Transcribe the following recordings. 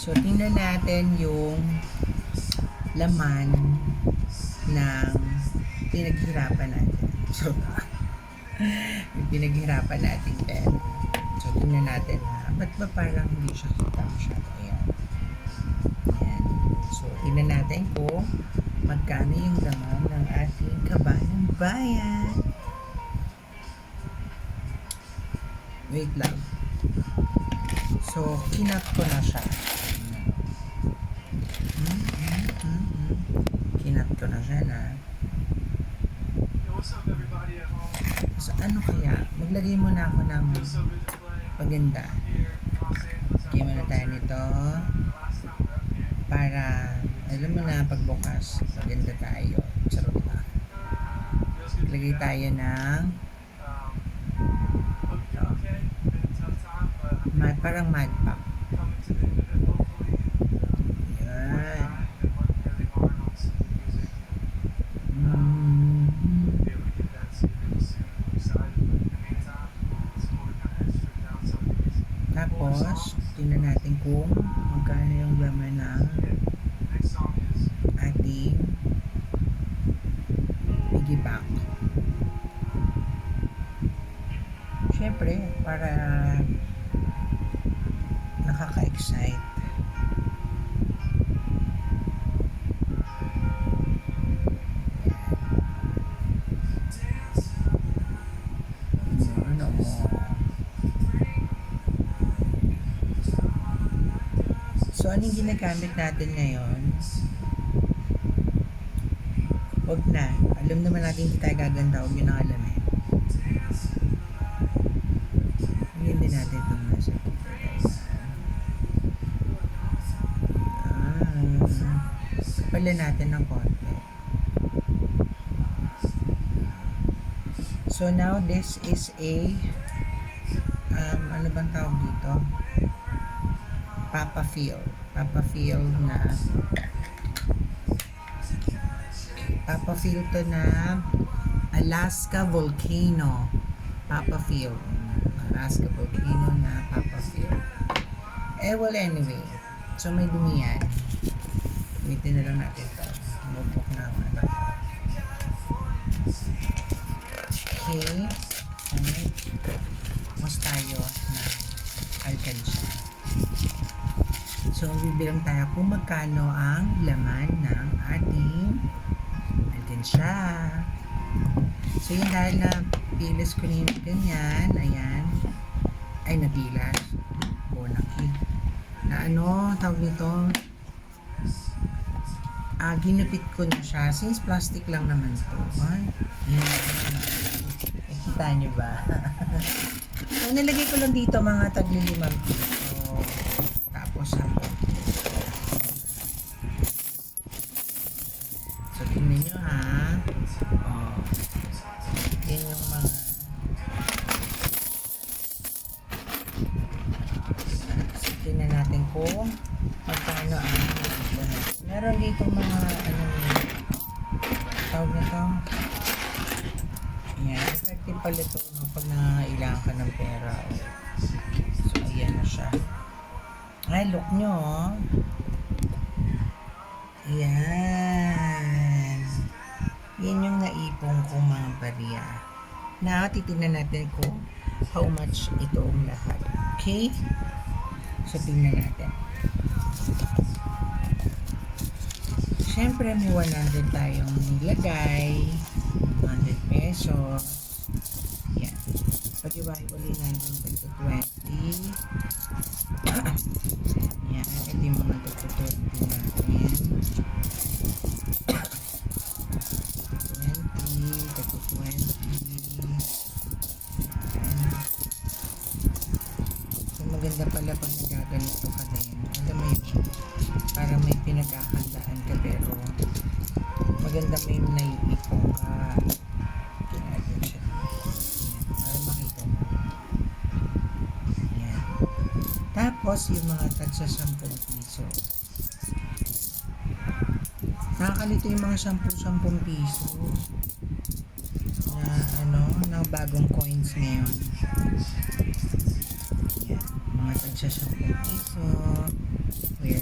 So, tingnan natin yung laman ng pinaghirapan natin. So, yung pinaghirapan natin pera. So, tingnan natin ha. Ba't ba parang hindi siya kita masyado? Ayan. Ayan. So, tingnan natin kung magkano yung laman ng ating kabayang bayan. Wait lang. So, kinat ko na siya. Kinat ko na siya na. So, ano kaya? Maglagay muna ako ng paganda. Lagyan muna tayo nito. Para, alam mo na, pagbukas, maganda tayo. Charot na. Lagay tayo ng parang mad pack. Yan. Tapos, tingnan natin kung magkano yung laman ng ating piggy bank. Siyempre, para nakaka-excite. Ano mo? So, anong ginagamit natin ngayon? Huwag na. Alam naman natin hindi tayo gaganda. Huwag yun ang alam eh. Hindi natin itong nasa kapalan natin ng konti. So now this is a ano bang tawag dito? Papa Fill to na Alaska Volcano Papa Fill na Papa Fill. Well anyway, so may dumi yan. Gamitin na lang natin ito. Mubok na ang ano. Okay. Mas tayo na alkansya. So, bibilang tayo kung magkano ang laman ng ating alkansya. So, yun dahil na pilis ko na yung ganyan. Ayan. Ay, nabilas. Bonakid. Na ano, tawag nito? Ginupit ko na siya. Since plastic lang naman ito. Ay, nakita nyo ba? So, nilagay ko lang dito mga tagli-5 piso. Tapos, 10 piso. So, tingnan nyo ha. Oh. Yan yung mga so, tingnan natin kung magkano ang meron dito mga tawag na to. Ayan, effective pala ito pag nangangailangan ka ng pera. So, ayan na siya. Ay, look nyo. Ayan. Yan yung naipong kong mga barya. Na, titignan natin kung how much itong lahat. Okay? So, tingnan natin. Siyempre, may 100 tayong nilagay. 100 pesos. Yan. Pag-iwahiwalay natin ito 20. Yan. Ito yung mga ito 20 natin. 20. Ito 20. Yan. So, maganda pala pag nagaganito ka din. Alam mo yun. Para may pinaghahandaan ka pero maganda may naiipong ka. Ginagawa siya. Para makita mo. Yan. Tapos yung mga tag sa 10 piso. Nakakalito yung mga 10 piso. Na na bagong coins ngayon. Yan. Mga tag sa 10 piso. Where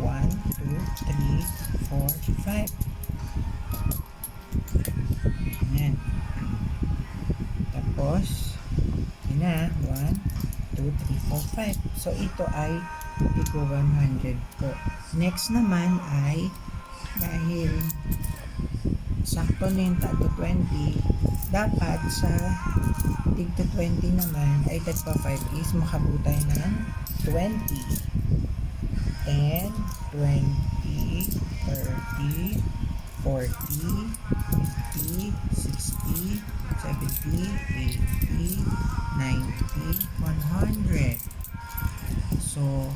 1, 2, 3, 4, 5. Ayan. Tapos, yun na, 1, 2, 3, 4, 5. So, ito ay tigwa 100 po. Next naman ay, dahil sakto na yung tagto 20, dapat sa tigto 20 naman ay tagpa 5 is makabutay ng 20. 10, 20, 30, 40, 50, 60, 70, 80, 90, 100. So,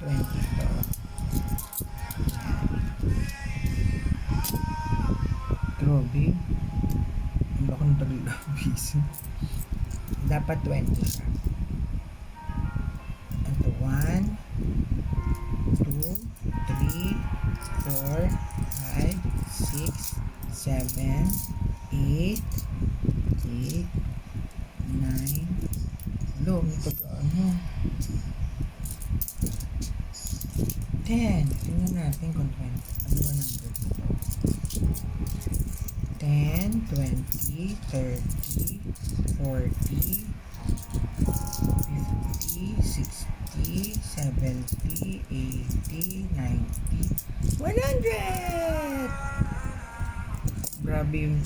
20 to. Grabe. Ang laki ng taglabis. Dapat 20 siya. Ito, 1, 2, 3, 4, 5, 6, 7, 8, 9, lo, may pag-ano, 10. Tingnan natin kung 20. Ano ba number dito? 10, 20, 30, 40, 50, 60, 70, 80, 90, 100! Grabe yung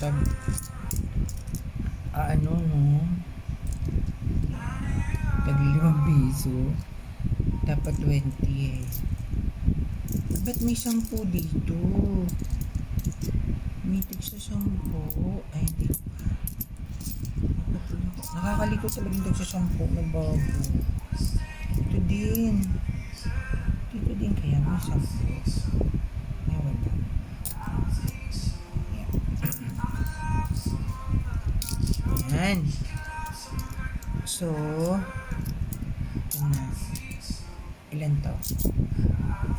ano no? Tag 5 piso. Dapat 20 eh. Ba't may 10 dito? May tig sa 10. Ay, hindi ko pa. Nakakalikot talaga yung tig sa 10 na bago. Dito din. Dito din kaya may 10. Ay, wala. Yan. So, na. Ilan to?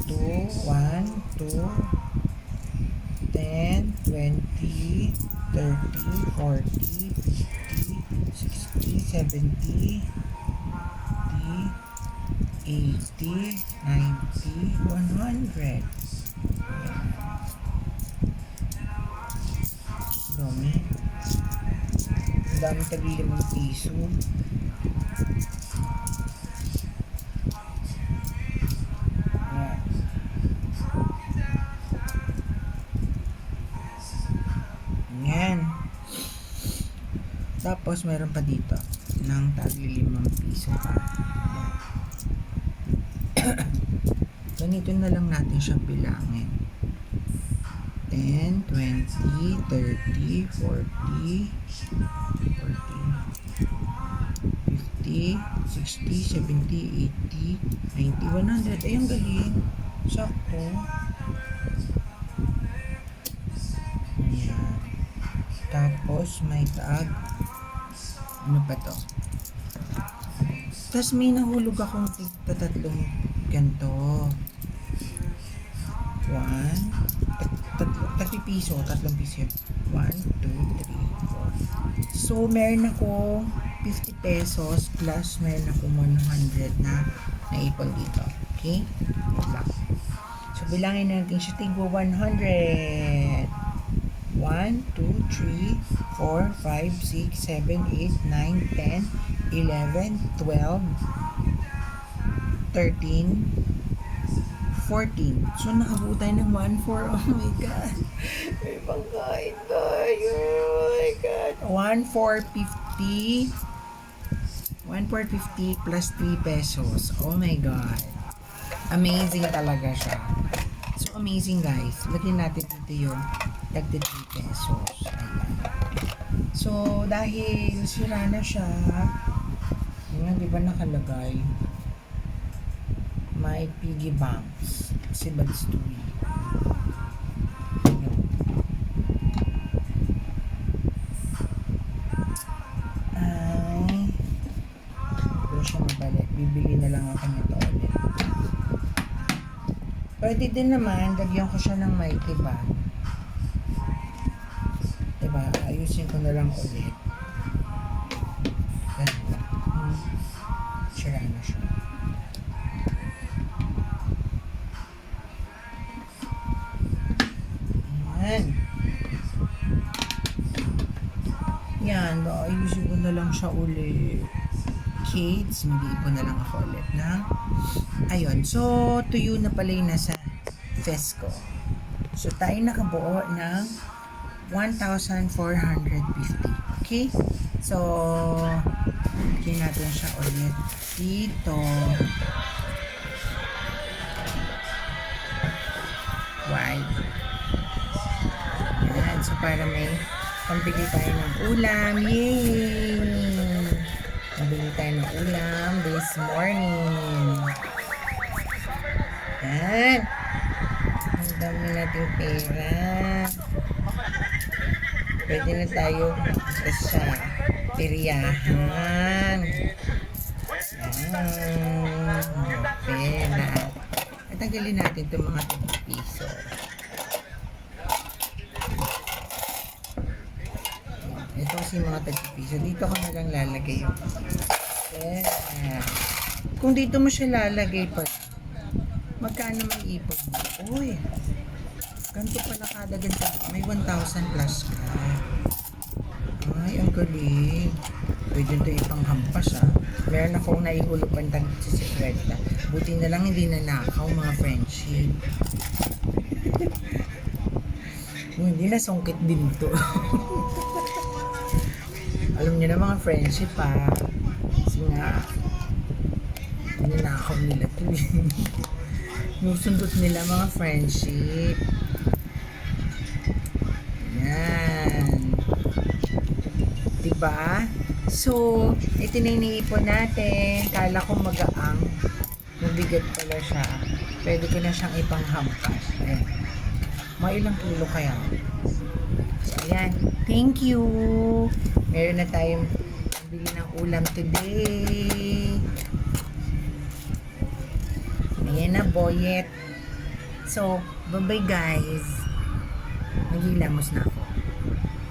2, 1, 2, 10, 20, 30, 40, 50, 60, 70, 80, 90, 100. Dami. Dami tagi 5 piso. Yan. Tapos meron pa dito ng tagli 5 piso pa. Ganito na lang natin siya bilangin. 10, 20, 30, 40, 40, 50, 60, 70, 80, 90, 100. Ay, ang galing. Sakto. Ayan. Tapos, may tag. Ano pa to? Tapos, may nahulog akong tatlong ganito. 1, 3 piso. 3 piso. 1, 2, 3, 4. So, meron ako 50 pesos plus meron ako 100 na naipon dito. Okay? So, bilangin natin siya tigwa 100. 1, 2, 3, 4, 5, 6, 7, 8, 9, 10, 11, 12, 13, 14. So, nakabuo tayo ng 1,400. Oh my God. May pangkain tayo. Oh my God. 1,450. 1,450 plus 3 pesos. Oh my God. Amazing talaga siya. So, amazing guys. Lagyan natin dito yung tagti 3 pesos. Ayan. So, dahil sira na siya, yun, di ba nakalagay? My piggy banks. Si Badstory. Ay, doon siya mabalik. Bibili na lang ako nito ulit. Pwede din naman, lagyan ko siya ng mighty bag. Diba? Ayusin ko na lang ulit. Ganun. Sira na siya. Ayan. Yan, ayusin ko na lang siya ulit. Kids, mag-iipon na lang ako ulit na. Ayun, so tuyo na pala yung nasa fest ko. So tayo nakabuo ng 1,450. Okay? So, bigyan natin siya ulit dito. White. Yan. So, para may pambili tayo ng ulam. Yay! Pambili tayo ng ulam this morning. Yan. Ang dami nating pera. Pwede na tayo sa peryahan. Yan. Pera. At tanggalin natin itong mga piso. Ito kasi mga tagpiso. Dito ko na lang lalagay yung pera. Kung dito mo siya lalagay pa, magkano may ipon mo? Uy, ganito pala kada ganito. May 1,000 plus ka. Ay, ang galing. Pwede ito ipanghampas ah. Meron akong naihulupan tag sa sikreta. Buti na lang hindi nanakaw mga friendship. Hindi na sungkit din to. Alam niyo na mga friendship ha. Kasi nga, ninakaw nila to. Nusundot nila mga friendship. Yan. Diba? So, ito na iniipon natin. Kala ko magaang. Mabigat pala siya. Pwede ko na siyang ipanghampas. Ayan. Mga ilang kilo kaya. So, ayan. Thank you. Meron na tayong bili ng ulam today. Ayan na, boyet. So, bye-bye guys. Maghilamos na ako.